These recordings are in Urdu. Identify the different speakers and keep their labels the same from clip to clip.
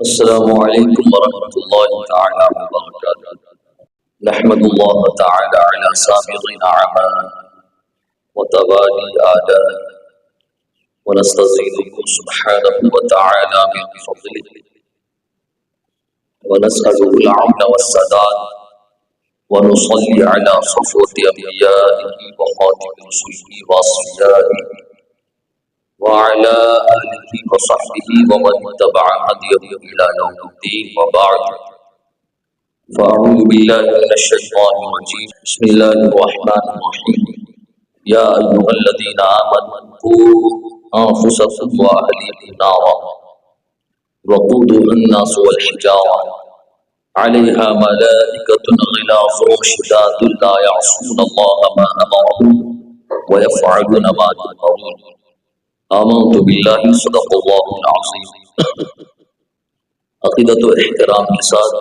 Speaker 1: السلام علیکم ورحمۃ اللہ تعالی وبرکاتہ۔ نحمد اللہ تعالی علی سابغ نعماء وتوالي آلاء ونستزيده سبحانه وتعالى من فضله ونسأله العون والسداد ونصلي على صفوة أنبيائه وخاتم رسله وأصفيائه وعلى آله وصحبه ومن تبع هديه إلى يوم الدين، وبعد، فأعوذ بالله من الشيطان الرجيم، بسم الله الرحمن الرحيم، يا أيها الذين آمنوا قوا أنفسكم وأهليكم نارا وقودها الناس والحجارة عليها ملائكة غلاظ شداد لا يعصون الله ما أمرهم ويفعلون ما يؤمرون، آمنت باللہ صدق اللہ العظیم۔ عقیدت و احترام کے ساتھ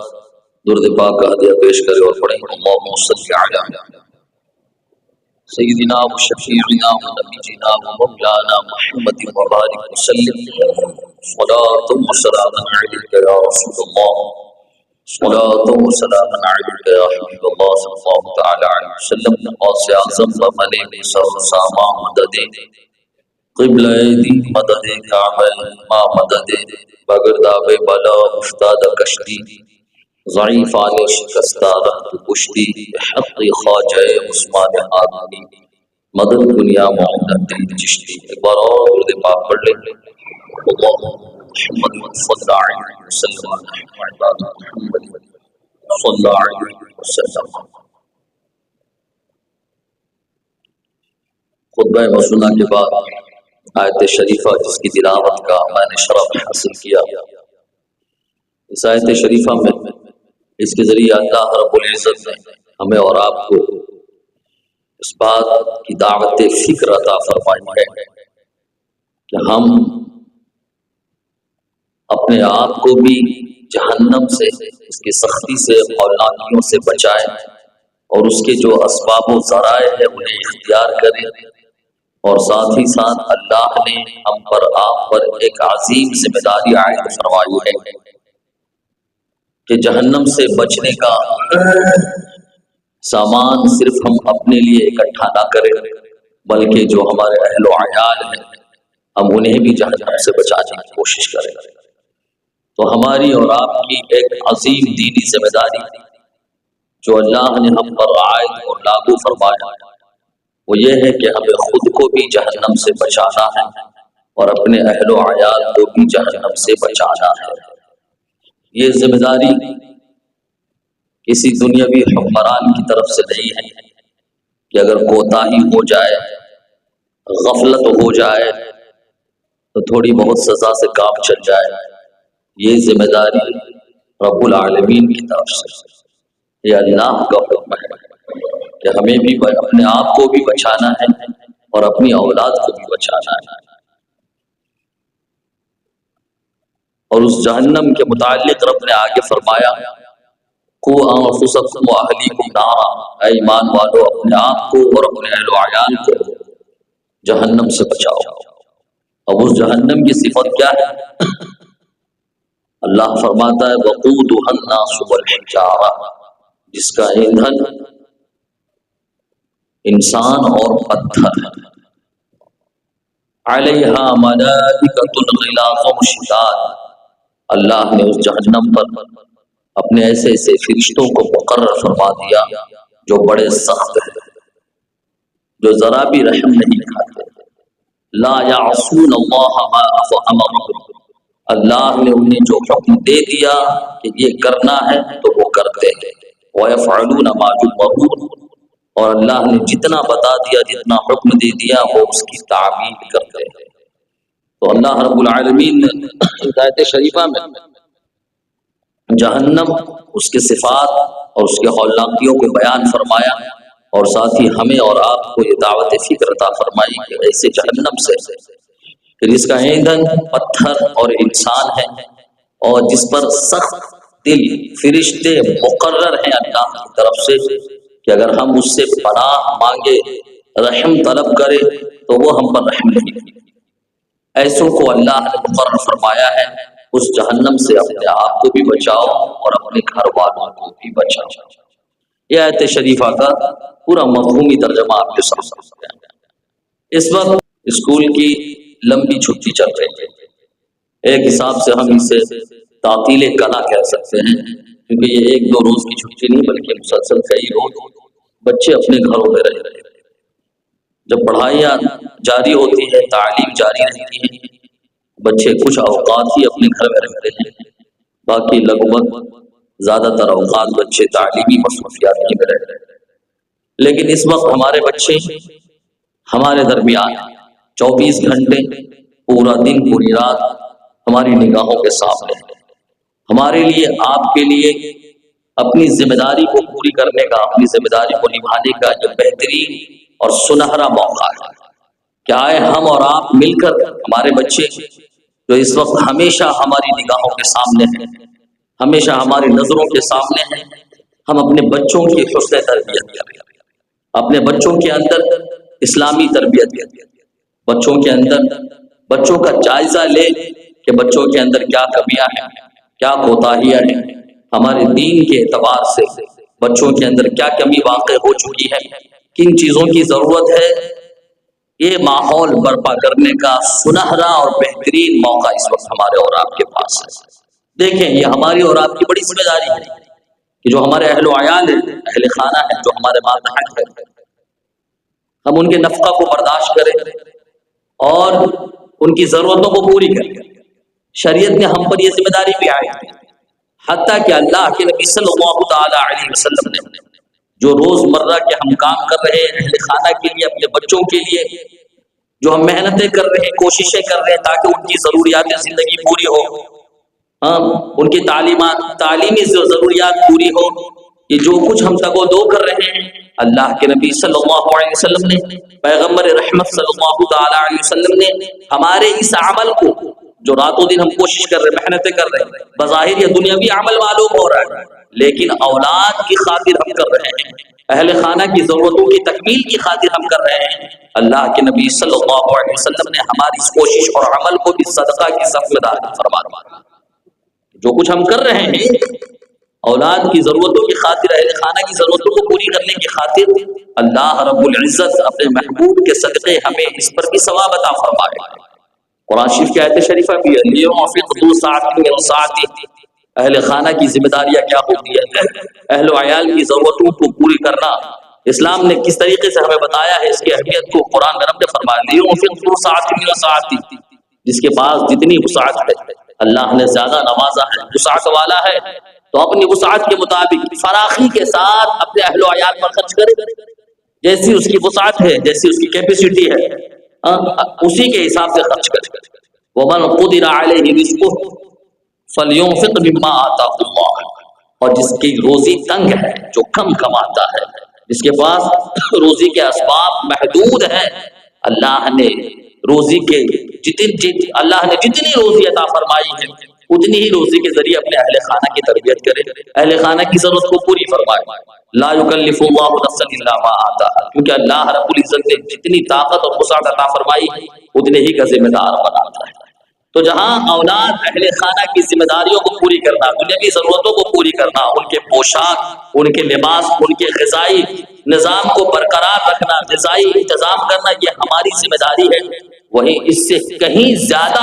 Speaker 1: درود پاک کا ہدیہ پیش کرے اور پڑھیں اللہم صلی علی سیدنا و شفیعنا و نبینا و مولانا محمد مبارک وسلم، صلاۃ و سلام علیک یا رسول اللہ، صلاۃ و سلام علیک یا حبیب اللہ صلی اللہ تعالی علیہ وسلم۔ غوث اعظم و ملک سر ساما مدد قبلہ دی مدد کامل ما مدد بگرداب بلا افتاد کشتی ضعیفان شکستہ رہت پشتی حق خواجہ عثمان آدمی مدد دنیا معدد دل چشتی۔ ایک بار اور درود پاک پڑھ لیں، اللہم محمد صلی اللہ علیہ وسلم عباد محمد صلی اللہ علیہ وسلم۔ خطبہ مسنہ کے بعد آیت شریفہ جس کی تلاوت کا میں نے شرف حاصل کیا، اس آیت شریفہ میں اس کے ذریعے اللہ رب العزت نے ہمیں اور آپ کو اس بات کی دعوت فکر عطا فرمائی ہے کہ ہم اپنے آپ کو بھی جہنم سے، اس کی سختی سے، ہولناکیوں سے بچائیں اور اس کے جو اسباب و ذرائع ہیں انہیں اختیار کریں، اور ساتھ ہی ساتھ اللہ نے ہم پر آپ پر ایک عظیم ذمہ داری عائد فرمائی ہے کہ جہنم سے بچنے کا سامان صرف ہم اپنے لیے اکٹھا نہ کریں بلکہ جو ہمارے اہل و عیال ہیں ہم انہیں بھی جہنم سے بچانے کی کوشش کریں۔ تو ہماری اور آپ کی ایک عظیم دینی ذمہ داری جو اللہ نے ہم پر عائد اور لاگو فرمایا وہ یہ ہے کہ ہمیں خود کو بھی جہنم سے بچانا ہے اور اپنے اہل و عیال کو بھی جہنم سے بچانا ہے۔ یہ ذمہ داری کسی دنیاوی حکمران کی طرف سے نہیں ہے کہ اگر کوتاہی ہو جائے، غفلت ہو جائے تو تھوڑی بہت سزا سے کام چل جائے۔ یہ ذمہ داری رب العالمین کی طرف سے، یہ اللہ کا حکم ہے کہ ہمیں بھی اپنے آپ کو بھی بچانا ہے اور اپنی اولاد کو بھی بچانا ہے۔ اور اس جہنم کے متعلق رب نے آگے فرمایا قوا انفسکم واہلیکم نارا، اے ایمان والو اپنے آپ کو اور اپنے اہل و عیال کو جہنم سے بچاؤ۔ اب اس جہنم کی صفت کیا ہے؟ اللہ فرماتا ہے وقودها الناس والحجارہ، جس کا ایندھن انسان اور پتھر ہے۔ علیہا ملائکۃ غلاظ شداد، اللہ نے اس جہنم پر اپنے ایسے ایسے فرشتوں کو مقرر فرما دیا جو بڑے سخت ہیں، جو ذرا بھی رحم نہیں کھاتے۔ لا یعصون اللہ ما امرهم، اللہ نے انہیں جو حکم دے دیا کہ یہ کرنا ہے تو وہ کرتے ہیں۔ وَيَفْعَلُونَ مَا يُؤْمَرُونَ، اور اللہ نے جتنا بتا دیا، جتنا حکم دے دیا وہ اس کی تعمیل کرتے ہیں۔ تو اللہ رب العالمین نے اس آیت شریفہ میں جہنم، اس کے صفات اور اس کے ہولناکیوں کو بیان فرمایا، اور ساتھ ہی ہمیں اور آپ کو یہ دعوت فکر عطا فرمائی کہ ایسے جہنم سے کہ جس کا ایندھن پتھر اور انسان ہے اور جس پر سخت دل فرشتے مقرر ہیں اللہ کی طرف سے کہ اگر ہم اس سے پناہ مانگے، رحم طلب کرے تو وہ ہم پر رحم نہیں۔ ایسوں کو اللہ نے مقرر فرمایا ہے اس جہنم سے اپنے آپ کو بھی بچاؤ اور اپنے گھر والوں کو بھی بچاؤ۔ یہ آیت شریفہ کا پورا مفہومی ترجمہ آپ کے سامنے ہے۔ اس وقت اسکول کی لمبی چھٹی چل رہی ہے، ایک حساب سے ہم اسے تعطیل کلا کہہ سکتے ہیں، کیونکہ یہ ایک دو روز کی چھٹی نہیں بلکہ مسلسل کئی روز بچے اپنے گھروں میں رہ رہے ہیں۔ جب پڑھائیاں جاری ہوتی ہے، تعلیم جاری رہتی ہے، بچے کچھ اوقات ہی اپنے گھر میں رہتے ہیں، باقی لگ بھگ زیادہ تر اوقات بچے تعلیمی مصروفیات میں رہتے ہیں۔ لیکن اس وقت ہمارے بچے ہمارے درمیان 24 گھنٹے پورا دن پوری رات ہماری نگاہوں کے سامنے ہے۔ ہمارے لیے، آپ کے لیے اپنی ذمہ داری کو پوری کرنے کا، اپنی ذمہ داری کو نبھانے کا یہ بہترین اور سنہرا موقع ہے کہ آئے ہم اور آپ مل کر ہمارے بچے جو اس وقت ہمیشہ ہماری نگاہوں کے سامنے ہیں، ہمیشہ ہماری نظروں کے سامنے ہیں، ہم اپنے بچوں کی حسن تربیت کریں، اپنے بچوں کے اندر اسلامی تربیت کریں، بچوں کے اندر بچوں کا جائزہ لے کہ بچوں کے اندر کیا کمیاں ہیں، کیا کوتاہیاں ہیں، ہمارے دین کے اعتبار سے بچوں کے اندر کیا کمی واقع ہو چکی ہے، کن چیزوں کی ضرورت ہے۔ یہ ماحول برپا کرنے کا سنہرا اور بہترین موقع اس وقت ہمارے اور آپ کے پاس ہے۔ دیکھیں، یہ ہماری اور آپ کی بڑی ذمہ داری ہے کہ جو ہمارے اہل و عیال ہیں، اہل خانہ ہیں، جو ہمارے ماتحت ہیں، ہم ان کے نفقہ کو برداشت کریں اور ان کی ضرورتوں کو پوری کریں۔ شریعت نے ہم پر یہ ذمہ داری بھی عائد کی، حتیٰ کہ اللہ کے نبی صلی اللہ تعالی علیہ وسلم نے جو روزمرہ کے ہم کام کر رہے ہیں اہل خانہ کے لیے، اپنے بچوں کے لیے، جو ہم محنتیں کر رہے ہیں، کوششیں کر رہے ہیں تاکہ ان کی ضروریات زندگی پوری ہو، ان کی تعلیمی ضروریات پوری ہو، یہ جو کچھ ہم تگ و دو کر رہے ہیں، اللہ کے نبی صلی اللہ علیہ وسلم نے، پیغمبر رحمت صلی اللہ تعالی علیہ وسلم نے ہمارے اس عمل کو، جو راتوں دن ہم کوشش کر رہے ہیں، محنتیں کر رہے ہیں، بظاہر یہ دنیاوی عمل معلوم ہو رہا ہے، لیکن اولاد کی خاطر ہم کر رہے ہیں، اہل خانہ کی ضرورتوں کی تکمیل کی خاطر ہم کر رہے ہیں۔ اللہ کے نبی صلی اللہ علیہ وسلم نے ہماری اس کوشش اور عمل کو بھی صدقہ کی صف میں داخل فرمایا۔ جو کچھ ہم کر رہے ہیں اولاد کی ضرورتوں کی خاطر، اہل خانہ کی ضرورتوں کو پوری کرنے کی خاطر، اللہ رب العزت اپنے محبوب کے صدقے ہمیں اس پر بھی ثواب عطا فرمائے۔ قرآن شریف کی آیت شریفہ بھی ہے، لِيُنْفِقْ ذُو سَعْةٍ مِّن سَعْتِهِ، اہل خانہ کی ذمہ داریاں کیا ہوتی ہے، اہل و عیال کی ضرورتوں کو پوری کرنا۔ اسلام نے کس طریقے سے ہمیں بتایا ہے، اس کی اہمیت کو قرآن میں رب نے فرمایا، لِيُنْفِقْ ذُو سَعْةٍ مِّن سَعْتِهِ، جس کے پاس جتنی وسعت ہے، اللہ نے زیادہ نوازا ہے، وسعت والا ہے، تو اپنی وسعت کے مطابق فراخی کے ساتھ اپنے اہل و عیال پر خرچ کرے، جیسی اس کی وسعت ہے، جیسی اس کی کیپیسٹی ہے، اسی کے حساب سے خرچ کرے۔ وَمَنْ قُدِرَ عَلَيْهِ رِزْقُهُ فَلْيُنْفِقْ مِمَّا آتَاهُ اللَّهُ، اور جس کی روزی تنگ ہے، جو کم کماتا ہے، جس کے پاس روزی کے اسباب محدود ہیں، اللہ نے روزی کے اللہ نے جتنی روزی عطا فرمائی ہے، اتنی ہی روزی کے ذریعے اپنے اہل خانہ کی تربیت کرے، اہل خانہ کی ضرورت کو پوری فرمائے۔ لا یکلف اللہ نفسا الا ما آتاہا، کیونکہ اللہ رب العزت نے جتنی طاقت اور وسعت عطا فرمائی اتنے ہی کا ذمہ دار بناتا ہے۔ تو جہاں اولاد اہل خانہ کی ذمہ داریوں کو پوری کرنا، دنیاوی ضرورتوں کو پوری کرنا، ان کے پوشاک، ان کے لباس، ان کے غذائی نظام کو برقرار رکھنا، غذائی انتظام کرنا، یہ ہماری ذمہ داری ہے، وہیں اس سے کہیں زیادہ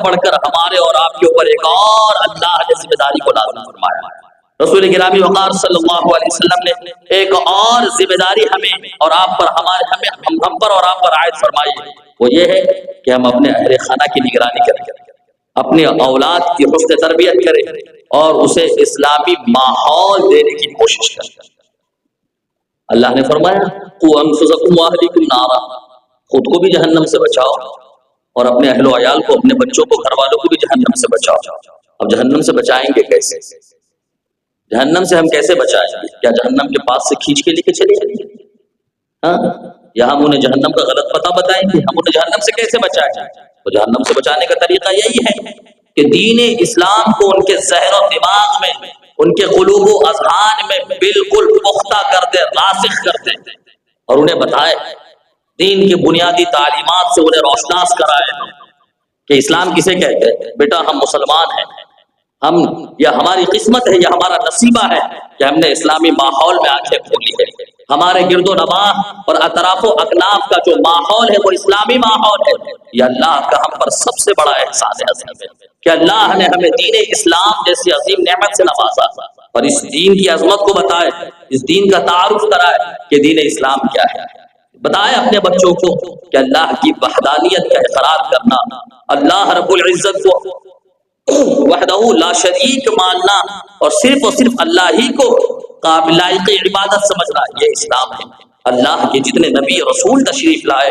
Speaker 1: بڑھ کر ہمارے اور آپ کے اوپر ایک اور اللہ نے ذمہ داری کو لازم فرمایا ہے۔ رسول گرامی وقار صلی اللہ علیہ وسلم نے ایک اور ذمہ داری ہمیں اور آپ پر، ہم پر اور آپ پر عائد فرمائی ہے، وہ یہ ہے کہ ہم اپنے اہل خانہ کی نگرانی کریں، اپنے اولاد کی حسن تربیت کریں اور اسے اسلامی ماحول دینے کی کوشش کریں۔ اللہ نے فرمایا قُوْ أَنفُسَكُمْ وَأَهْلِيكُمْ نَارًا، خود کو بھی جہنم سے بچاؤ اور اپنے اہل و عیال کو، اپنے بچوں کو، گھر والوں کو بھی جہنم سے بچاؤ۔ اب جہنم سے بچائیں گے کیسے؟ جہنم سے ہم کیسے بچائیں گے؟ کیا جہنم کے پاس سے کھینچ کے لے کے چلے جائیں گے؟ یا ہم انہیں جہنم کا غلط پتہ بتائیں گے؟ ہم انہیں جہنم سے کیسے بچائیں گے؟ تو جہنم سے بچانے کا طریقہ یہی ہے کہ دین اسلام کو ان کے ذہن و دماغ میں، ان کے قلوب و اذہان میں بالکل پختہ کر دے، راسخ کر دے، اور انہیں بتائے، دین کی بنیادی تعلیمات سے انہیں روشناس کرائے کہ اسلام کسے کہتے ہیں؟ بیٹا ہم مسلمان ہیں، ہم یا ہماری قسمت ہے یا ہمارا نصیبہ ہے کہ ہم نے اسلامی ماحول میں آنکھیں کھولی ہے. ہمارے گرد و نواح اور اطراف و اکناف کا جو ماحول ہے وہ اسلامی ماحول ہے. یہ اللہ کا ہم پر سب سے بڑا احسان ہے اصل میں کہ اللہ نے ہمیں دین اسلام جیسی عظیم نعمت سے نوازا اور اس دین کی عظمت کو بتائے، اس دین کا تعارف کرائے کہ دین اسلام کیا ہے. بتائے اپنے بچوں کو کہ اللہ کی وحدانیت کا اقرار کرنا، اللہ رب العزت کو وحدہ لا شریک ماننا اور صرف اللہ ہی کو قابل لائق عبادت سمجھنا، یہ اسلام ہے. اللہ کے جتنے نبی رسول تشریف لائے،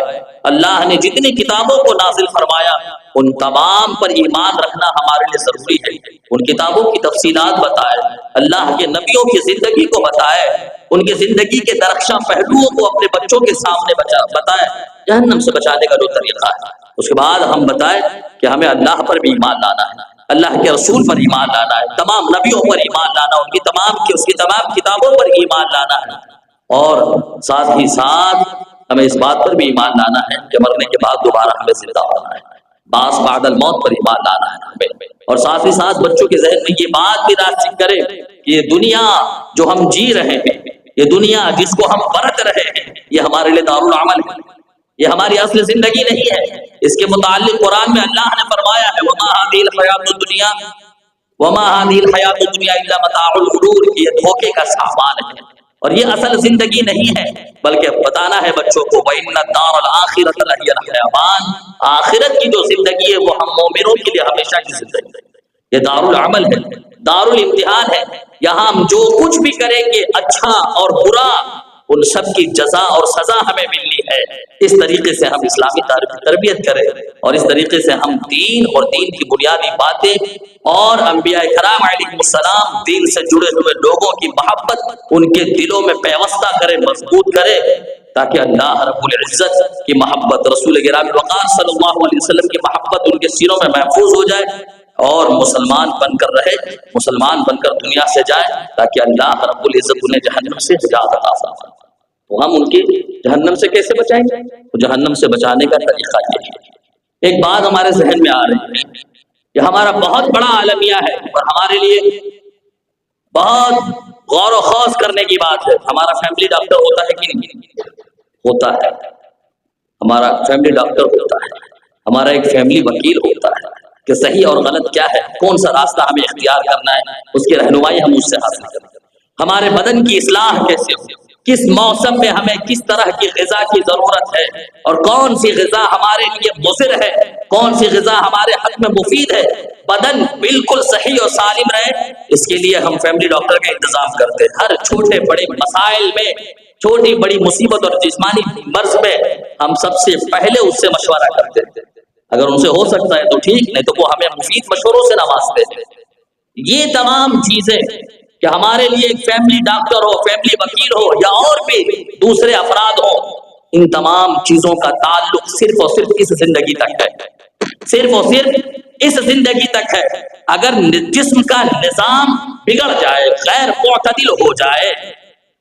Speaker 1: اللہ نے جتنی کتابوں کو نازل فرمایا، ان تمام پر ایمان رکھنا ہمارے لیے ضروری ہے. ان کتابوں کی تفصیلات بتائے، اللہ کے نبیوں کی زندگی کو بتائے، ان کی زندگی کے درخشاں پہلوؤں کو اپنے بچوں کے سامنے بتائے، جہنم سے بچانے کا جو طریقہ ہے. اس کے بعد ہم بتائیں کہ ہمیں اللہ پر بھی ایمان لانا ہے، اللہ کے رسول پر ایمان لانا ہے، تمام نبیوں پر ایمان لانا، اس کی تمام کتابوں پر ایمان لانا ہے. اور ساتھ ہی ساتھ ہمیں اس بات پر بھی ایمان لانا ہے کہ مرنے کے بعد دوبارہ ہمیں زندہ ہونا ہے، بعث بعد الموت پر ایمان لانا ہے ہمیں. اور ساتھ ہی ساتھ بچوں کے ذہن میں یہ بات بھی راسخ کرے کہ یہ دنیا جو ہم جی رہے ہیں، یہ دنیا جس کو ہم برت رہے ہیں، یہ ہمارے لیے دارالعمل ہے، یہ ہماری اصل زندگی نہیں ہے. اس کے متعلق قرآن میں اللہ نے فرمایا ہے وَمَا هَذِهِ الْحَيَاةُ الدُّنْيَا إِلَّا مَتَاعُ الْغُرُورِ، یہ دھوکے کا سامان ہے اور یہ اصل زندگی نہیں ہے. بلکہ بتانا ہے بچوں کو وَإِنَّ الدَّارَ الْآخِرَةَ لَهِيَ الْحَيَوَانُ، آخرت کی جو زندگی ہے وہ ہم مومنوں کے لیے ہمیشہ کی زندگی ہے. یہ دارالعمل ہے، دارالامتحان ہے. یہاں ہم جو کچھ بھی کریں گے اچھا اور برا، ان سب کی جزا اور سزا ہمیں ملنی ہے. اس طریقے سے ہم اسلامی تربیت کریں اور اس طریقے سے ہم دین اور دین کی بنیادی باتیں اور انبیاء کرام علیہ السلام دین سے جڑے ہوئے لوگوں کی محبت ان کے دلوں میں پیوستہ کریں، مضبوط کریں، تاکہ اللہ رب العزت کی محبت، رسول گرامی وقار صلی اللہ علیہ وسلم کی محبت ان کے سینوں میں محفوظ ہو جائے اور مسلمان بن کر رہے، مسلمان بن کر دنیا سے جائے، تاکہ اللہ رب العزت انہیں جہنم سے نجات عطا فرمائے. تو ہم ان کی جہنم سے کیسے بچائیں گے؟ تو جہنم سے بچانے کا طریقہ یہ ہے. ایک بات ہمارے ذہن میں آ رہی ہے، یہ ہمارا بہت بڑا عالمیہ ہے اور ہمارے لیے بہت غور و خوض کرنے کی بات ہے. ہمارا فیملی ڈاکٹر ہوتا ہے کہ نہیں؟ ہوتا ہے. ہمارا فیملی ڈاکٹر ہوتا ہے، ہمارا ایک فیملی وکیل ہوتا ہے کہ صحیح اور غلط کیا ہے، کون سا راستہ ہمیں اختیار کرنا ہے، اس کی رہنمائی ہم اس سے حاصل کریں. ہمارے بدن کی اصلاح کیسے ہو، کس موسم میں ہمیں کس طرح کی غذا کی ضرورت ہے اور کون سی غذا ہمارے لیے مضر ہے، کون سی غذا ہمارے حق میں مفید ہے، بدن بالکل صحیح اور سالم رہے، اس کے لیے ہم فیملی ڈاکٹر کا انتظام کرتے ہیں. ہر چھوٹے بڑے مسائل میں، چھوٹی بڑی مصیبت اور جسمانی مرض میں ہم سب سے پہلے اس سے مشورہ کرتے ہیں. اگر ان سے ہو سکتا ہے تو ٹھیک، نہیں تو وہ ہمیں مفید مشوروں سے نوازتے ہیں. یہ تمام چیزیں کہ ہمارے لیے ایک فیملی ڈاکٹر ہو، فیملی وکیل ہو یا اور بھی دوسرے افراد ہو، ان تمام چیزوں کا تعلق صرف اور صرف اس زندگی تک ہے، صرف اور صرف اس زندگی تک ہے. اگر جسم کا نظام بگڑ جائے، غیر معتدل ہو جائے،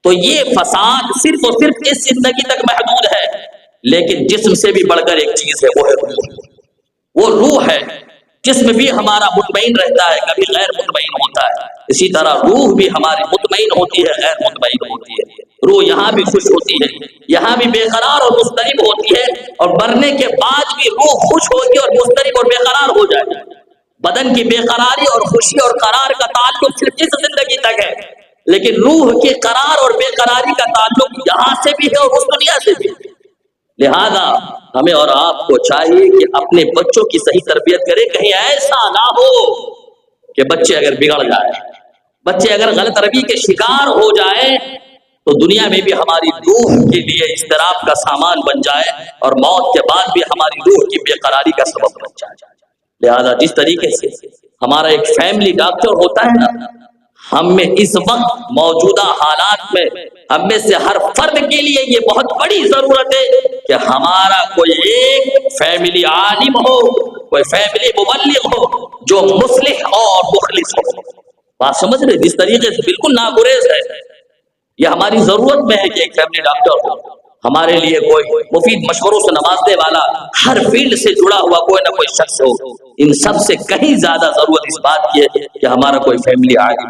Speaker 1: تو یہ فساد صرف اور صرف اس زندگی تک محدود ہے. لیکن جسم سے بھی بڑھ کر ایک چیز ہے، وہ ہے روح. وہ روح ہے. جسم بھی ہمارا مطمئن رہتا ہے، کبھی غیر مطمئن ہوتا ہے. اسی طرح روح بھی ہماری مطمئن ہوتی ہے، غیر مطمئن ہوتی ہے. روح یہاں بھی خوش ہوتی ہے، یہاں بھی بے قرار اور مضطرب ہوتی ہے، اور مرنے کے بعد بھی روح خوش ہوگی اور مضطرب اور بے قرار ہو جائے گی. بدن کی بے قراری اور خوشی اور قرار کا تعلق صرف اس زندگی تک ہے، لیکن روح کے قرار اور بے قراری کا تعلق یہاں سے بھی ہے اور اس دنیا سے بھی. لہذا ہمیں اور آپ کو چاہیے کہ اپنے بچوں کی صحیح تربیت کریں. کہیں ایسا نہ ہو کہ بچے اگر بگڑ جائیں، بچے اگر غلط روی کے شکار ہو جائیں، تو دنیا میں بھی ہماری روح کے لیے اضطراب کا سامان بن جائے اور موت کے بعد بھی ہماری روح کی بے قراری کا سبب بن جائے. لہذا جس طریقے سے ہمارا ایک فیملی ڈاکٹر ہوتا ہے نا، ہم میں اس وقت موجودہ حالات میں ہم میں سے ہر فرد کے لیے یہ بہت بڑی ضرورت ہے کہ ہمارا کوئی ایک فیملی عالم ہو، کوئی فیملی مبلغ ہو جو مصلح اور مخلص ہو. بات سمجھ رہے؟ جس طریقے سے بالکل ناگزیر ہے، یہ ہماری ضرورت میں ہے کہ ایک فیملی ڈاکٹر ہو. ہمارے لیے کوئی مفید مشوروں سے نوازنے والا، ہر فیلڈ سے جڑا ہوا کوئی نہ کوئی شخص ہو۔ ان سب سے کہیں زیادہ ضرورت اس بات کی ہے کہ ہمارا کوئی فیملی عالم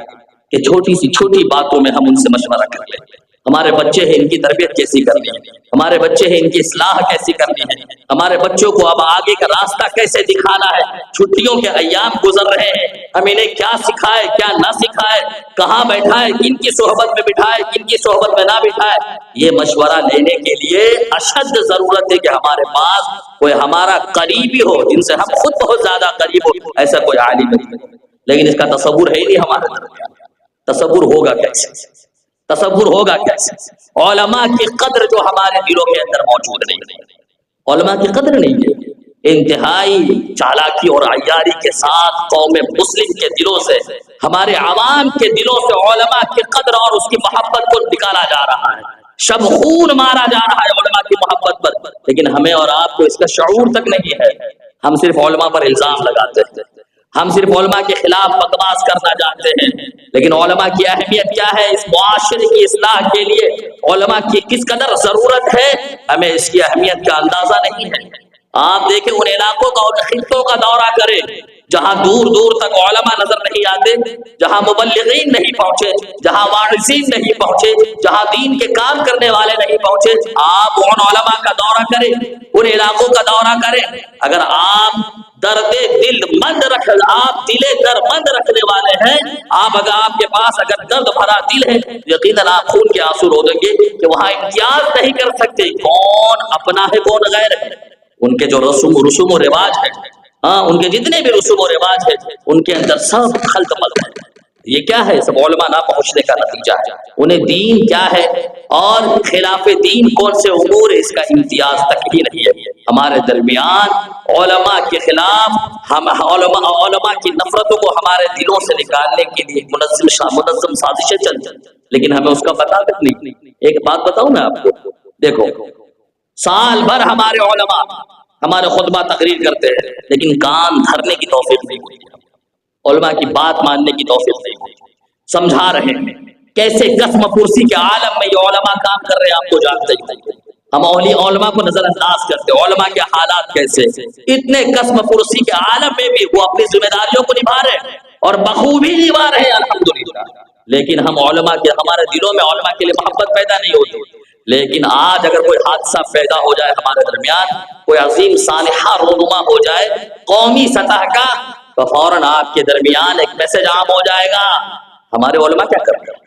Speaker 1: کہ چھوٹی سی چھوٹی باتوں میں ہم ان سے مشورہ کر لیں۔ ہمارے بچے ہیں، ان کی تربیت کیسی کرنی ہے، ہمارے بچے ہیں، ان کی اصلاح کیسی کرنی ہے، ہمارے بچوں کو اب آگے کا راستہ کیسے دکھانا ہے۔ چھٹیوں کے ایام گزر رہے ہیں، ہم انہیں کیا سکھائے کیا نہ سکھائے، کہاں بیٹھائے، کن کی صحبت میں بٹھائے کن کی صحبت میں نہ بٹھائے، یہ مشورہ لینے کے لیے اشد ضرورت ہے کہ ہمارے پاس کوئی ہمارا قریبی ہو، جن سے ہم خود بہت زیادہ قریب ہو، ایسا کوئی عالم نہیں۔ لیکن اس کا تصور ہے ہی نہیں ہمارے درمیان۔ تصور ہوگا کیسے؟ تصور ہوگا کیسے؟ علماء کی قدر جو ہمارے دلوں کے اندر موجود نہیں، علماء کی قدر نہیں ہے۔ انتہائی چالاکی اور عیاری کے ساتھ قوم مسلم کے دلوں سے، ہمارے عوام کے دلوں سے علماء کی قدر اور اس کی محبت کو نکالا جا رہا ہے، شب خون مارا جا رہا ہے علماء کی محبت پر، لیکن ہمیں اور آپ کو اس کا شعور تک نہیں ہے۔ ہم صرف علماء پر الزام لگاتے ہیں، ہم صرف علماء کے خلاف بکواس کرنا چاہتے ہیں، لیکن علماء کی اہمیت کیا ہے اس معاشرے کی اصلاح کے لیے، علماء کی کس قدر ضرورت ہے، ہمیں اس کی اہمیت کا اندازہ نہیں ہے۔ آپ دیکھیں ان علاقوں کا، ان خطوں کا دورہ کریں جہاں دور دور تک علماء نظر نہیں آتے، جہاں مبلغین نہیں پہنچے، جہاں واعظین نہیں پہنچے، جہاں دین کے کام کرنے والے نہیں پہنچے۔ آپ ان علماء کا دورہ کریں، ان علاقوں کا دورہ کریں، اگر آپ درد دل مند آپ دل در مند رکھنے والے ہیں، اگر آپ کے پاس اگر درد بھرا دل ہے، یقیناً آپ خون کے آنسو رو دیں گے کہ وہاں امتیاز نہیں کر سکتے کون اپنا ہے کون غیر ہے۔ ان کے جو رسوم و رواج ہے، ان کے جتنے بھی رسوم و رواج ہے، ان کے اندر سب خلط ملط ہے۔ یہ کیا ہے؟ سب علماء نہ پہنچنے کا نتیجہ ہے۔ انہیں دین کیا ہے اور خلاف دین کون سے امور ہے، اس کا امتیاز تک ہی نہیں ہے۔ ہمارے درمیان علماء کے خلاف ہم علماء کی نفرتوں کو ہمارے دلوں سے نکالنے کے لیے منظم سازشیں چلتی ہیں، لیکن ہمیں اس کا پتہ تک نہیں۔ ایک بات بتاؤں میں آپ کو، دیکھو سال بھر ہمارے علماء ہمارے خطبہ تقریر کرتے ہیں، لیکن کان دھرنے کی توفیق نہیں ہوئی، علماء کی بات ماننے کی توفیق نہیں ہوئی۔ سمجھا رہے ہیں کیسے قسم پرسی کے عالم میں یہ علماء کام کر رہے ہیں، آپ کو جانتے ہی ہم علماء کو نظر انداز کرتے ہیں، علماء کے حالات کیسے، اتنے قسم پرسی کے عالم میں بھی وہ اپنی ذمہ داریوں کو نبھا رہے ہیں اور بخوبی نبھا رہے ہیں الحمدللہ۔ لیکن ہم علماء کے، ہمارے دلوں میں علماء کے لیے محبت پیدا نہیں ہوتی۔ لیکن آج اگر کوئی حادثہ پیدا ہو جائے ہمارے درمیان، کوئی عظیم صالحہ رونما ہو جائے قومی سطح کا، تو فوراً آپ کے درمیان ایک میسج عام ہو جائے گا، ہمارے علماء کیا کر رہے ہیں،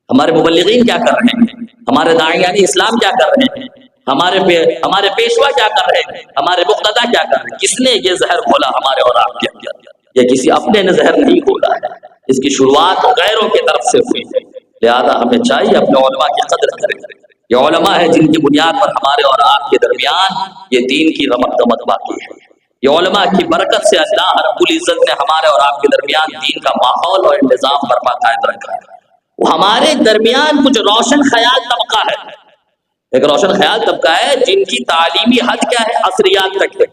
Speaker 1: ہمارے مبلغین کیا کر رہے ہیں، ہمارے داعیان اسلام کیا کر رہے ہیں، ہمارے پیشوا کیا کر رہے ہیں، ہمارے مقتدی کیا کر رہے ہیں۔ کس نے یہ زہر کھولا ہمارے اور آپ کے اندر؟ یہ کسی اپنے نے زہر نہیں کھولا ہے، اس کی شروعات غیروں کی طرف سے ہوئی ہے۔ لہذا ہمیں چاہیے اپنے علماء کی قدر کریں۔ یہ علماء ہے جن کی بنیاد پر ہمارے اور آپ کے درمیان یہ دین کی رمق دمق باقی ہے۔ یہ علماء کی برکت سے اللہ رب العزت نے ہمارے اور آپ کے درمیان دین کا ماحول اور انتظام برپا قائم رکھا ہے۔ وہ ہمارے درمیان کچھ روشن خیال طبقہ ہے، ایک روشن خیال طبقہ ہے جن کی تعلیمی حد کیا ہے، عصریات تک ہے،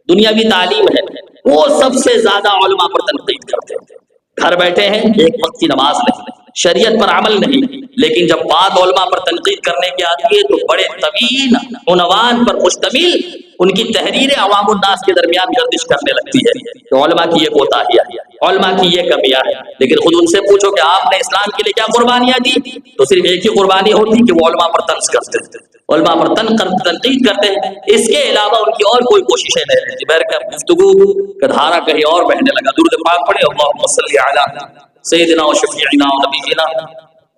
Speaker 1: دنیاوی تعلیم ہے، وہ سب سے زیادہ علماء پر تنقید کرتے ہیں۔ گھر بیٹھے ہیں، ایک وقت کی نماز نہیں، شریعت پر عمل نہیں، لیکن جب بات علماء پر تنقید کرنے کی آتی ہے تو بڑے طویل عنوان پر مشتمل ان کی تحریریں عوام الناس کے درمیان گردش کرنے لگتی ہے کہ علماء کی یہ کوتاہیاں ہے، علماء کی یہ کمیاں ہے۔ لیکن خود ان سے پوچھو کہ آپ نے اسلام کے لیے کیا قربانیاں دی، تو صرف ایک ہی قربانی ہوتی کہ وہ علماء پر طنز کرتے ہیں، علماء پر تنقید کرتے ہیں، اس کے علاوہ ان کی اور کوئی کوششیں نہیں رہتی۔ بہرکیف گفتگو کا دھارا کہیں اور بہنے لگا۔ درود پاک پڑھے، اللہم صلی علی سیدنا و شفیعنا و نبینا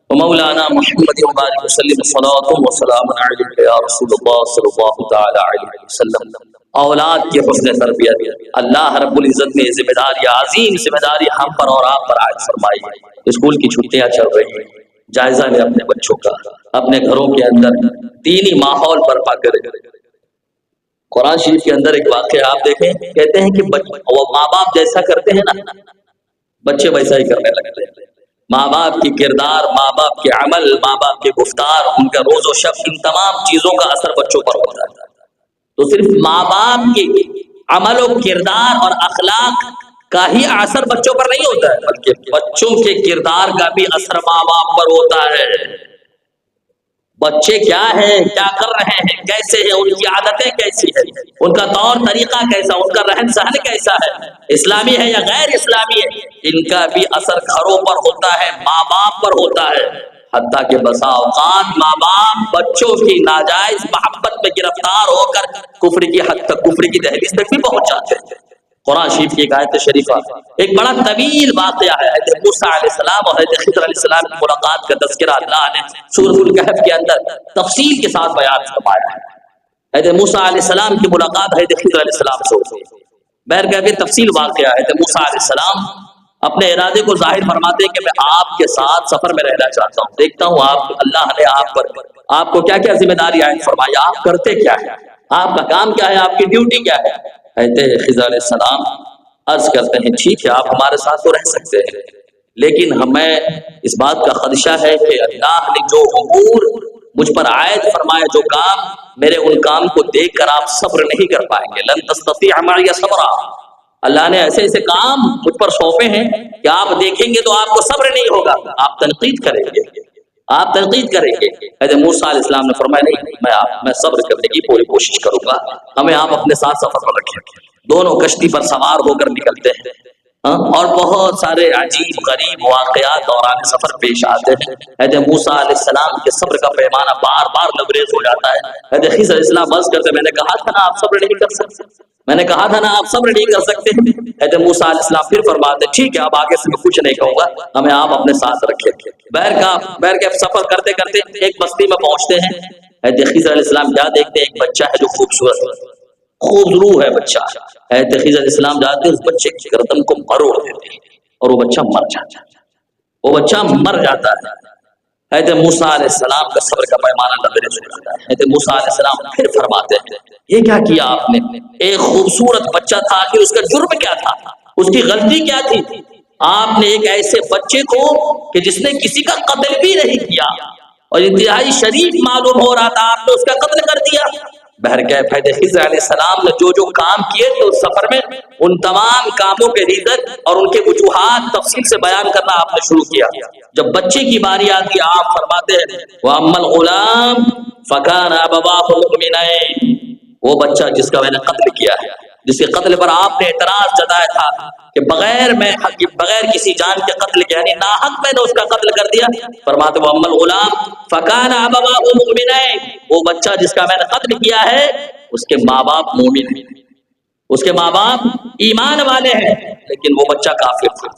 Speaker 1: ومولانا محمد وبارک وسلم، صلاۃ و سلام علیک یا رسول اللہ صلی اللہ تعالی علیہ وسلم۔ اولاد کی حسن تربیت اللہ رب العزت نے ذمہ داری، عظیم ذمہ داری ہم پر اور آپ پر عائد فرمائی ہے۔ اسکول کی چھٹیاں چل رہی ہیں، جائزہ لیں اپنے بچوں کا، اپنے گھروں کے اندر دینی ماحول برپا کریں۔ قرآن شریف کے اندر ایک واقعہ آپ دیکھیں، کہتے ہیں کہ وہ ماں باپ جیسا کرتے ہیں نا، بچے ویسا ہی کرنے لگتے ہیں۔ ماں باپ کی کردار، ماں باپ کے عمل، ماں باپ کے گفتار، ان کا روز و شب، ان تمام چیزوں کا اثر بچوں پر ہوتا ہے۔ تو صرف ماں باپ کے عمل و کردار اور اخلاق کا ہی اثر بچوں پر نہیں ہوتا ہے، بلکہ بچوں کے کردار کا بھی اثر ماں باپ پر ہوتا ہے۔ بچے کیا ہیں، کیا کر رہے ہیں، کیسے ہیں، ان کی عادتیں کیسی ہیں، ان کا طور طریقہ کیسا، ان کا رہن سہن کیسا ہے، اسلامی ہے یا غیر اسلامی ہے، ان کا بھی اثر گھروں پر ہوتا ہے، ماں باپ پر ہوتا ہے، حتیٰ کہ بسا اوقات ماں باپ بچوں کی ناجائز محبت میں گرفتار ہو کر کفر کی حد تک، کفر کی دہلیز تک بھی پہنچ جاتے ہیں۔ قرآن شریف کی ایک آیت شریفہ ایک بڑا طویل واقعہ ہے، حضرت موسیٰ علیہ السلام اور حضرت خضر علیہ السلام کی ملاقات کا تذکرہ اللہ نے سورۃ الکہف کے اندر تفصیل کے ساتھ بیان فرمایا ہے۔ حضرت موسیٰ علیہ السلام کی ملاقات حضرت خضر علیہ السلام سے ہوتی ہے۔ بہرکیف تفصیل واقعہ ہے، حضرت موسیٰ علیہ السلام اپنے ارادے کو ظاہر فرماتے ہیں کہ میں آپ کے ساتھ سفر میں رہنا چاہتا ہوں، دیکھتا ہوں آپ اللہ نے آپ کو کیا کیا ذمہ داری عائد فرمائی، آپ کرتے کیا ہے، آپ کا کام کیا ہے، آپ کی ڈیوٹی کیا ہے۔ حضرت خضر علیہ السلام عرض کرتے ہیں ٹھیک ہے آپ ہمارے ساتھ تو رہ سکتے ہیں، لیکن ہمیں اس بات کا خدشہ ہے کہ اللہ نے جو امور مجھ پر عائد فرمایا، جو کام، میرے ان کام کو دیکھ کر آپ صبر نہیں کر پائیں گے، لن تستطيع معي صبرا، اللہ نے ایسے ایسے کام مجھ پر سونپے ہیں کہ آپ دیکھیں گے تو آپ کو صبر نہیں ہوگا، آپ تنقید کریں گے، آپ تنقید کریں گے۔ حضرت موسیٰ علیہ السلام نے فرمایا نہیں، میں صبر کرنے کی پوری کوشش کروں گا، ہمیں آپ اپنے ساتھ سفر پر رکھیں۔ دونوں کشتی پر سوار ہو کر نکلتے ہیں، اور بہت سارے عجیب غریب واقعات دوران سفر پیش آتے ہیں۔ حضرت موسیٰ علیہ السلام کے صبر کا پیمانہ بار بار لبریز ہو جاتا ہے۔ حضرت خضر علیہ السلام عرض کرتے میں نے کہا تھا نا آپ صبر نہیں کر سکتے، میں نے کہا تھا نا آپ صبر نہیں کر سکتے۔ حضرت موسیٰ علیہ السلام پھر فرماتے ٹھیک ہے اب آگے سے میں کچھ نہیں کہوں گا، ہمیں آپ اپنے ساتھ رکھیں۔ بہر کے سفر کرتے کرتے ایک بستی میں پہنچتے ہیں۔ حضرت خضر علیہ السلام جا دیکھتے ہیں ایک بچہ ہے جو خوبصورت خوبرو ہے بچہ۔ حضرت خضر علیہ السلام جاتے ہیں اس بچے کی گردن کو مروڑ دیتے ہیں اور وہ بچہ مر جاتا ہے، وہ بچہ مر جاتا ہے۔ حضرت موسیٰ علیہ السلام کا صبر کا پیمانہ لبریز ہو جاتا ہے۔ حضرت موسیٰ علیہ السلام پھر فرماتے ہیں یہ کیا کیا آپ نے، ایک خوبصورت بچہ تھا کہ اس کا جرم کیا تھا، اس کی غلطی کیا تھی، آپ نے ایک ایسے بچے کو کہ جس نے کسی کا قتل بھی نہیں کیا اور انتہائی شریف معلوم ہو رہا تھا، آپ نے اس کا قتل کر دیا۔ بہرکیف حضرت خضر علیہ السلام نے جو کام کیے تھے اس سفر میں، ان تمام کاموں کے ریزن اور ان کے وجوہات تفصیل سے بیان کرنا آپ نے شروع کیا۔ جب بچے کی باری آتی ہے آپ فرماتے ہیں وَأَمَّا الْغُلَامُ فَكَانَ أَبَوَاهُ مُؤْمِنَيْنِ، وہ بچہ جس کا میں نے قتل کیا ہے، جس کے قتل پر آپ نے اعتراض جتایا تھا کہ بغیر کسی جان کے قتل کے، یعنی ناحق میں نے اس کا قتل کر دیا، فرماتے وَأَمَّا الْغُلَامُ فَكَانَ أَبَوَاهُ مُؤْمِنَيْنِ، وہ بچہ جس کا میں نے قتل کیا ہے اس کے ماں باپ مومن ہیں، اس کے ماں باپ ایمان والے ہیں، لیکن وہ بچہ کافر تھا۔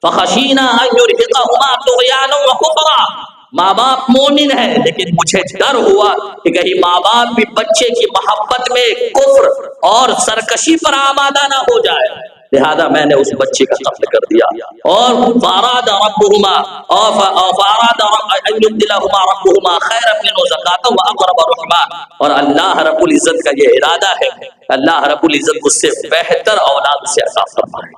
Speaker 1: فَخَشِينَا أَن يُرْهِقَهُمَا طُغْيَانًا وَكُفْرًا، ماں باپ مومن ہے لیکن مجھے ڈر ہوا کہ کہیں ماں باپ بھی بچے کی محبت میں کفر اور سرکشی پر آمادہ نہ ہو جائے، لہذا میں نے اس بچے کا قتل کر دیا۔ اور فَأَرَادَ رَبُّهُمَا فَأَرَادَ أَن يُبْدِلَهُمَا رَبُّهُمَا خَيْرًا مِنْهُ زَكَاةً وَأَقْرَبَ رُحْمًا، اور اللہ رب العزت کا یہ ارادہ ہے، اللہ رب العزت اس سے بہتر اولاد سے عطا فرمائے۔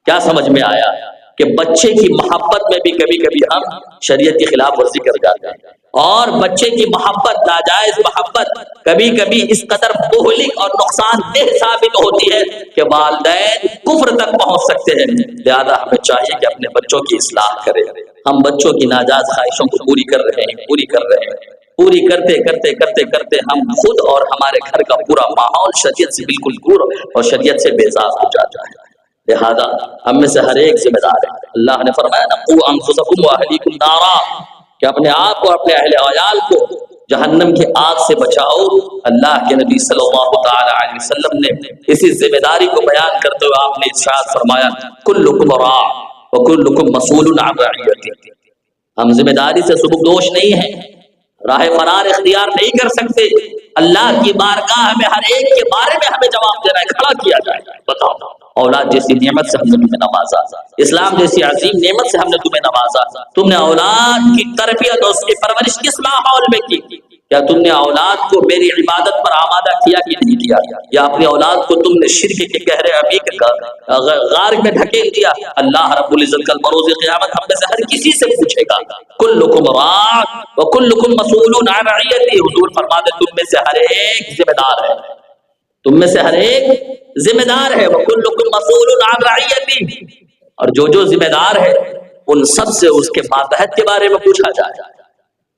Speaker 1: کیا سمجھ میں آیا کہ بچے کی محبت میں بھی کبھی کبھی ہم شریعت کی خلاف ورزی کر جاتے ہیں، اور بچے کی محبت، ناجائز محبت کبھی کبھی اس قدر مہلک اور نقصان دہ ثابت ہوتی ہے کہ والدین کفر تک پہنچ سکتے ہیں۔ لہذا ہمیں چاہیے کہ اپنے بچوں کی اصلاح کریں۔ ہم بچوں کی ناجائز خواہشوں کو پوری کر رہے ہیں، پوری کرتے ہم خود اور ہمارے گھر کا پورا ماحول شریعت سے بالکل دور اور شریعت سے بیزار ہو جاتا ہے۔ لہذا ہم میں سے ہر ایک ذمہ دار ہے۔ اللہ نے فرمایا نا قوا انفسکم واہلیکم نارا، کہ اپنے آپ کو اپنے اہل عیال کو جہنم کی آگ سے بچاؤ۔ اللہ کے نبی صلی اللہ تعالی علیہ وسلم نے اسی ذمہ داری کو بیان کرتے ہوئے آپ نے ارشاد فرمایا کلکم راع وکلکم مسئول عن رعیتہ، ہم ذمہ داری سے سبکدوش نہیں ہیں، راہ فرار اختیار نہیں کر سکتے، اللہ کی بارگاہ میں ہر ایک کے بارے میں ہمیں جواب دینا ہے، کھڑا کیا جائے۔ بتاؤ، اولاد جیسی نعمت سے ہم نے تمہیں نوازا، اسلام جیسی عظیم نعمت سے ہم نے تمہیں نوازا، تم نے اولاد کی تربیت اور اس کی پرورش کس ماحول میں کی؟ کیا تم نے اولاد کو میری عبادت پر آمادہ کیا کہ نہیں کیا؟ یا اپنی اولاد کو تم نے شرک کے گہرے عمیق غار میں ڈھکیل دیا؟ اللہ رب العزت کل بروز قیامت ہم میں سے ہر کسی سے پوچھے گا کلکم راع وکلکم مسئول عن رعیتہ۔ حضور فرماتے تم میں سے ہر ایک ذمہ دار ہے، تم میں سے ہر ایک ذمہ دار ہے، وَكُلُّكُمْ مَسْئُولٌ عَنْ رَعِيَّتِهِ، اور جو ذمہ دار ہے ان سب سے اس کے ماتحت کے بارے میں پوچھا جائے۔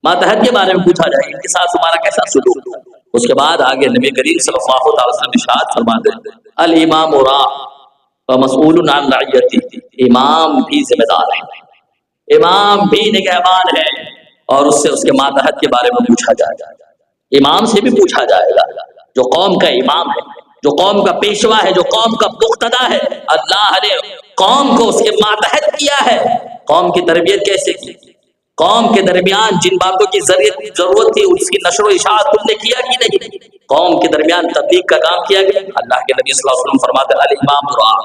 Speaker 1: ماتحت کے بارے میں پوچھا جائے ان کے ساتھ تمہارا کیسا سلوک ہے۔ اس کے بعد آگے نبی کریم صلی اللہ علیہ وسلم ارشاد فرماتے ہیں الامام راع ومسئول عن رعیتہ، امام بھی ذمہ دار ہے، امام بھی نگہبان ہے، اور اس سے اس کے ماتحت کے بارے میں پوچھا جائے گا، امام سے بھی پوچھا جائے گا۔ جو قوم کا امام ہے، جو قوم کا پیشوا ہے، جو قوم کا مقتدا ہے، اللہ نے قوم کو اس کے ماتحت کیا ہے۔ قوم کی تربیت کیسے کی؟ قوم کے درمیان جن باتوں کی ضرورت تھی اس کی نشر و اشاعت تم نے کیا کہ نہیں؟ قوم کے درمیان تبلیغ کا کام کیا گیا۔ اللہ کے نبی صلی اللہ علیہ وسلم فرماتے ہیں الامام راع،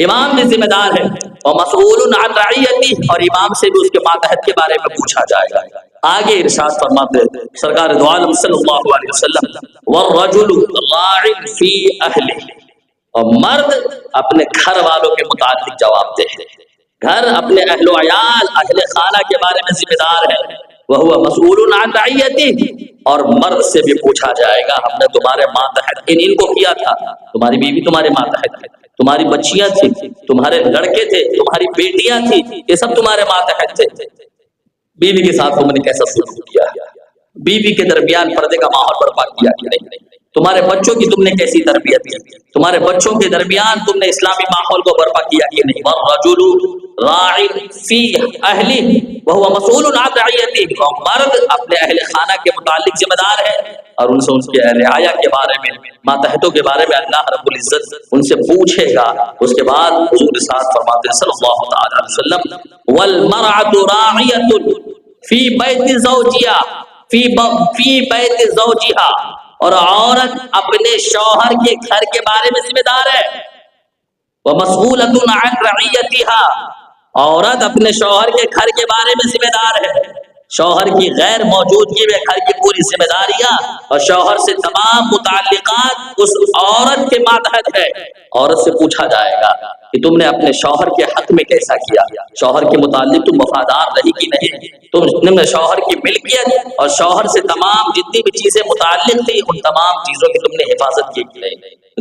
Speaker 1: امام بھی ذمہ دار ہے، اور مسئول عن رعیتہ، اور امام سے بھی اس کے ماتحت کے بارے میں پوچھا جائے گا۔ آگے ارشاد فرماتے ہیں سرکار دو عالم صلی اللہ علیہ وسلم والرجل راع فی اہلہ، اور مرد اپنے گھر والوں کے متعلق جواب دہ ہے، گھر اپنے اہل و عیال اہل خانہ کے بارے میں ذمہ دار ہے۔ وہو مسئول عن رعیتہ، اور مرد سے بھی پوچھا جائے گا ہم نے تمہارے ماتحت ان کو کیا تھا، تمہاری بیوی تمہارے ماتحت ہے، تمہاری بچیاں تھیں، تمہارے لڑکے تھے، تمہاری بیٹیاں تھیں، یہ سب تمہارے ماتحت تھے، بیوی کے ساتھ تم نے کیسا سلوک کیا، بیوی کے درمیان پردے کا ماحول برپا کیا کہ نہیں، تمہارے بچوں کی تم نے کیسی تربیت کی، تمہارے بچوں کے درمیان تم نے اسلامی ماحول کو برپا کیا کہ نہیں۔ والرجل راع فی اہلہ وہو مسئول عن رعیتہ، اور مرد اپنے اہل خانہ کے متعلق ذمہ دار ہے، اور ان سے ان کے اہل رعایا کے بارے میں، ماتحتوں کے بارے میں اللہ رب العزت ان سے پوچھے گا۔ اس کے بعد حضور صاحب فرماتے ہیں صلی اللہ تعالی علیہ وسلم والمرأة راعیۃ فی بیت زوجہا فی بیت زوجہا، اور عورت اپنے شوہر کے گھر کے بارے میں ذمہ دار ہے۔ وَمَسْئُولَةٌ عَنْ رَعِيَّتِهَا، عورت اپنے شوہر کے گھر کے بارے میں ذمہ دار ہے، شوہر کی غیر موجودگی میں گھر کی پوری ذمہ داریاں اور شوہر سے تمام متعلقات اس عورت کے ماتحت ہے۔ عورت سے پوچھا جائے گا کہ تم نے اپنے شوہر کے حق میں کیسا کیا، شوہر کے متعلق تم وفادار رہی کہ نہیں، تم نے شوہر کی ملکیت اور شوہر سے تمام جتنی بھی چیزیں متعلق تھی ان تمام چیزوں کی تم نے حفاظت کی کہ نہیں۔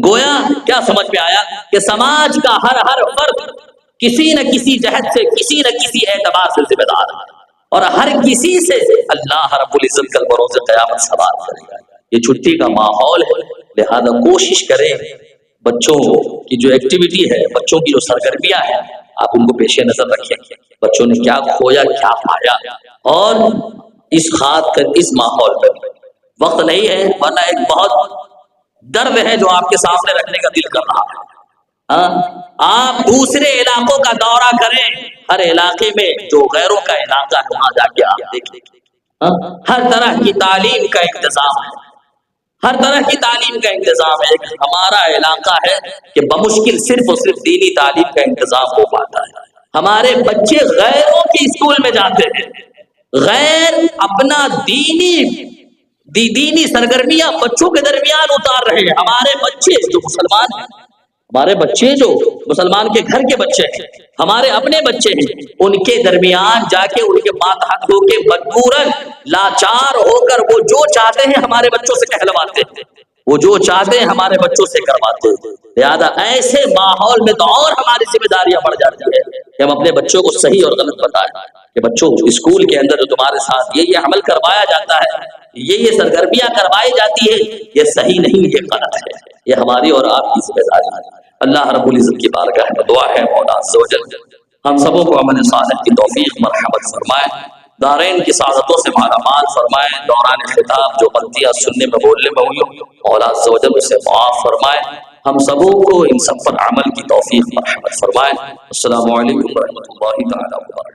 Speaker 1: گویا کیا سمجھ میں آیا کہ سماج کا ہر فرد کسی نہ کسی جہت سے، کسی نہ کسی اعتبار سے ذمہ دار ہے، اور ہر کسی سے اللہ رب العزت کل بروز قیامت سوال کرے گا۔ یہ چھٹی کا ماحول ہے، لہذا کوشش کریں بچوں کی جو ایکٹیویٹی ہے، بچوں کی جو سرگرمیاں ہیں، آپ ان کو پیش نظر رکھیں، بچوں نے کیا کھویا کیا پایا، اور اس ماحول میں وقت نہیں ہے، ورنہ ایک بہت درد ہے جو آپ کے سامنے رکھنے کا دل کر رہا ہے۔ آپ دوسرے علاقوں کا دورہ کریں، ہر علاقے میں جو غیروں کا علاقہ ہے وہاں جا کے آپ دیکھیں، ہر طرح کی تعلیم کا انتظام ہے، ہر طرح کی تعلیم کا انتظام ہے۔ ایک ہمارا علاقہ ہے کہ بمشکل صرف اور صرف دینی تعلیم کا انتظام ہو پاتا ہے۔ ہمارے بچے غیروں کی اسکول میں جاتے ہیں، غیر اپنا دینی سرگرمیاں بچوں کے درمیان اتار رہے ہیں۔ ہمارے بچے جو مسلمان ہیں، ہمارے بچے جو مسلمان کے گھر کے بچے ہیں، ہمارے اپنے بچے ہیں، ان کے درمیان جا کے ان کے ماتحت ہو کے مجبوراً لاچار ہو کر وہ جو چاہتے ہیں ہمارے بچوں سے کہلواتے ہیں، وہ جو چاہتے ہیں ہمارے بچوں سے کرواتے ہیں۔ لہذا ایسے ماحول میں تو اور ہماری ذمہ داریاں بڑھ جاتی ہیں کہ ہم اپنے بچوں کو صحیح اور غلط بتائیں کہ بچوں اسکول کے اندر جو تمہارے ساتھ یہ عمل کروایا جاتا ہے، یہ سرگرمیاں کروائی جاتی ہے، یہ صحیح نہیں، یہ غلط ہے۔ یہ ہماری اور آپ کی ذمہ داری ہے۔ اللہ رب العزت کی بارگاہ میں دعا ہے مولا عز و جل ہم سبوں کو عمل صالح کی توفیق مرحمت فرمائے، دارین کی سعادتوں سے مالا مال فرمائے، دوران خطاب جو غلطیاں سننے میں بولنے میں ہوئی مولا عز و جل اسے معاف فرمائے، ہم سبوں کو ان سب پر عمل کی توفیق مرحمت فرمائے۔ السلام علیکم ورحمۃ اللہ تعالی وبرکاتہ۔